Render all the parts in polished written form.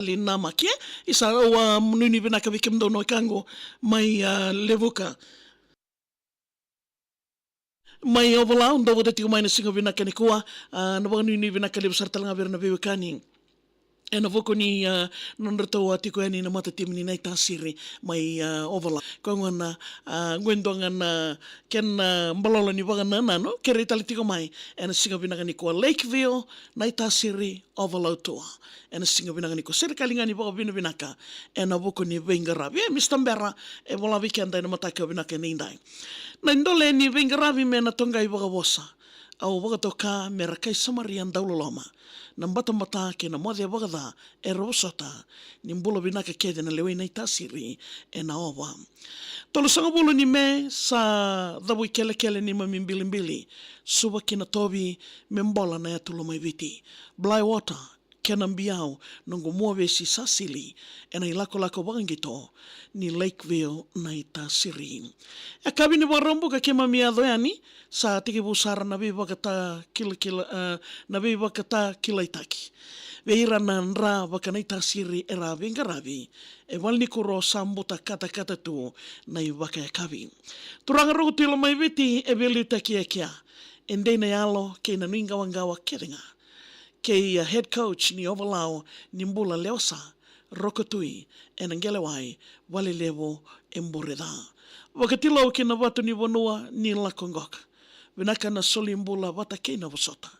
Linama kia isa wa mnuni vinaka vikim dono kango mai levuka mai ovala ndo wada tiu mai na singa vinaka ni kuwa na wa nuni vinaka levu sartalanga verna vivekani e na voko ni nonrato atiko yani na mata tim ni nai tasiri mai ovala ko ngona gwendonga na ken mbalolo ni waga na no kere tali tiko mai e na singa vinaka ni ko Lakeville nai tasiri ovala toa e na singa vinaka ni ko serikali ngani waga vina vinaka e na voko ni Vengaravi Mr. Mbera e wala weekend na mataka vinaka ni ndai na ndole ni Vengaravi me na tonga i waga wosa au waga toka me rakai samarian dauloloma na mbata ke na modhe waga da e rosota ni mbolo vinaka kede na lewe na itasiri e na owa. Tolo sanga bulu ni me sa dhabu kele ni mamimbilimbili suba kina tobi me mbola na yatulo mai viti. Blywater kena mbiao nungu muove si sasili e na ilako wangito ni Lakeville na itasiri. E kabini warombo ka kema miado yani sa tiki busara na biwa kata na biwa kata kilaitaki. Veira na nra waka na itasiri e ra Vengaravi e walni kuro sambuta kata tu na i waka e kavi. Turanga rogu tilo mai viti e veli utaki e kia. Endei na yalo ke na nuinga wangawa keringa. Kei head coach ni Ovalao ni mbula leosa rokotui e nangelewai wale levo e mboreda. Wakatilo ke na watu ni wanua ni lakongoka. Vinaka na soli mbula wata kei na wasota.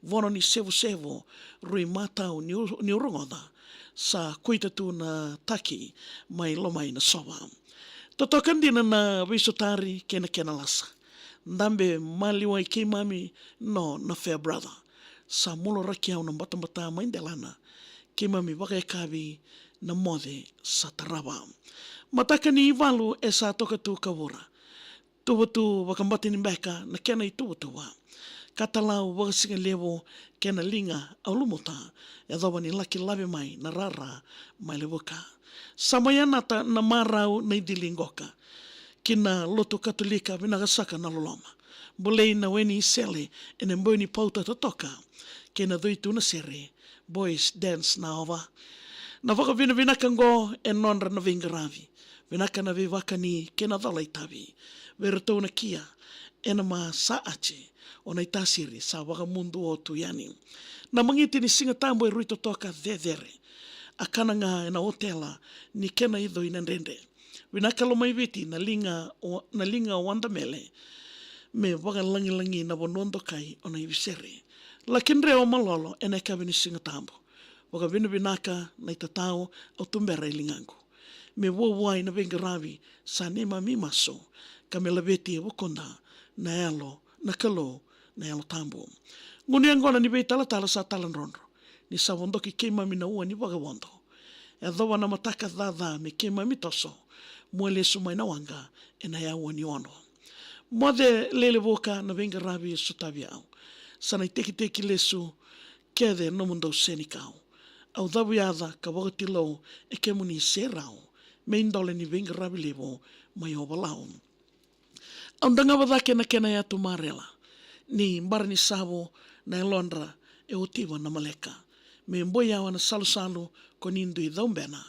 Vono ni sevu rui matau ni urongoda sa kuita tu na taki mai lomai na sowa. Totokan dina na wisotari kena lasa. Ndambe maliwai kei mami no na fair brother. Sa mulo rakiau na mbata maindelana ke mami waka e kawi na mode sa taraba. Mataka ni iwalu e sa toka tu kawura. Tuwatu wakambati ni mbeka na kena i tuwatua. Katalau wakasinga lewo kena linga au lumota e dhawa ni laki lawe mai na rara mai lewoka. Samayanata na marau na idilingoka. Kina loto katolika vinagasaka na loloma. Bolei na weni isele ene mboni pauta totoka. Kena doitu na sere. Boys dance na ova. Na waka vinaka ngo e nonra na Vengaravi. Vinaka na vivaka ni kena dhalai tavi. Verotou na kia. Ena ma sa ache. O na itasiri sa waka mundu o tu yani. Na mangiti ni singa tambo e rui totoka dhedhere. Akana nga ena hotela ni kena idho inandende. Vinaka lo mai viti na linga o wandamele. Me waka langi na bonondo kai o na ivisere. Lakin reo malolo ena kabini singa tambo. Waka vinaka na itatao o tumbera ilingangu. Me wawai na Vengaravi sa nema mimaso. Kamela veti e wakonda na elo, na kalo, na elo tambo. Nguni angona ni vei tala sa talan ronro. Ni sa wondoki ke mami na ua ni waga wondo. E dhawa na mataka dhadha me ke mami toso. Mwele sumai na wanga e na ya ua ni ono. Mwade lele woka na Vengaravi e sutavi au. Sana i teki lesu kede no mundo senikau. Au dhawu yadha ka wakatilo e ke muni serau. Me indole ni Vengaravi levo mai Ovalao. Andanga wadake na kena ya tumarela. Ni mbara ni savo na elondra e otiwa na maleka. Me mboya wana salu ko nindu i dhaumbena.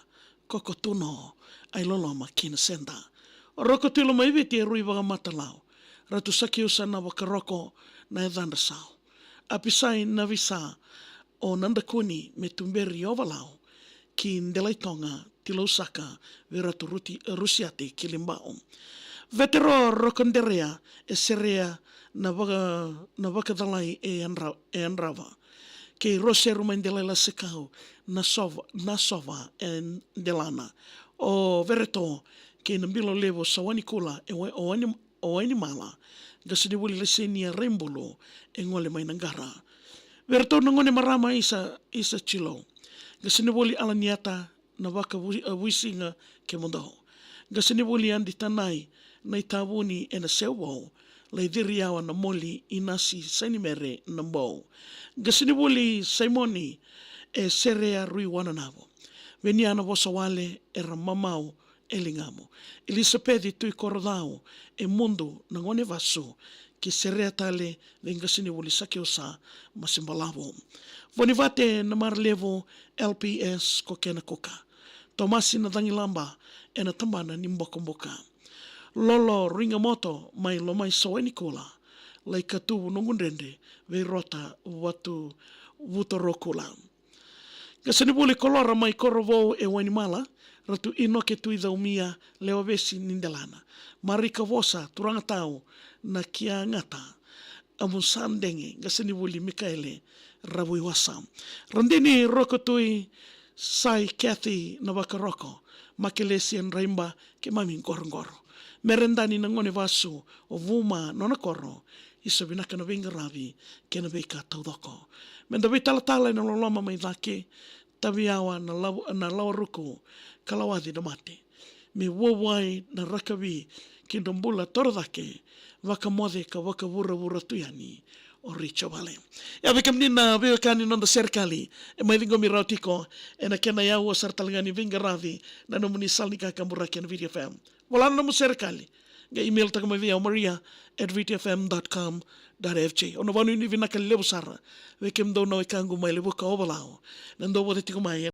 Koko tuno ai loloma kina senda. Roko tilo maiviti e rui waga matalau. Ratu saki usa na wakaroko na e dhandasau. Apisai na visa o nandakuni me tumberi Ovalao. Ki Ndelaitonga tilo usaka viratu rusiati kilimbao. Vetero rokonderea e serea na waka dalai e anrava. Ke rose rumaindelela sekau na sova e delana. O vereto ke nambilo levo sa wanikula o animala. Gasini wuli lesenia rembolo e ngole mai nangara. Vereto nangone marama isa chilo. Gasini wuli alaniata na waka wisinga ke mondo. Gasini wuli andi tanai na itawuni e na sewau, lai diriawa na moli inasi sainimere na mbau. Gasini wuli Simoni e serea rui wananavo. Veniana wasawale e ramamau e lingamo. Elisabeth tui korodao e mundu na ngone vasu ki serea tale venga sini wuli sake osa masimbalavo. Vonivate na marlevo LPS ko kena koka. Tomasi na dangilamba e na tambana ni mboka. Lolo ringa moto mai lo mai soeni kola. Lai katu nungundende vei rota watu wutorokula. Kasani buli kolora mai korovo e wainimala ratu ino ke tui daumia leo vesi nindelana. Marika vosa turanga tau na kia ngata amun sandenge kasani buli Mikaele Ravui Wasam. Randini roko tui sai Kathy na wakaroko makelesian raimba ke mami ngorongoro. Merendani na ngone vasu o vuma nona koro isa vinaka na vinga ravi ke na vika taudoko. Menda vi talatala na loloma mai dhake taviawa na lawaruku kalawadi na mate. Me wawai na rakavi ki ndombula torodake waka mode ka waka vura tuyani o Richo Vale. Ya vikam nina viwekani nonda serikali e mai lingo mirautiko e na kena yau o sartalangani vinga ravi na nomuni salnika kamburaki na VTFM. Wala na mo serikali. Nga email ta kama via maria@vtfm.com.fj. Ono vanu ni vinaka lebo sara. Vekem do no ikangu mai lebo ka obalao. Nando wote tiko mai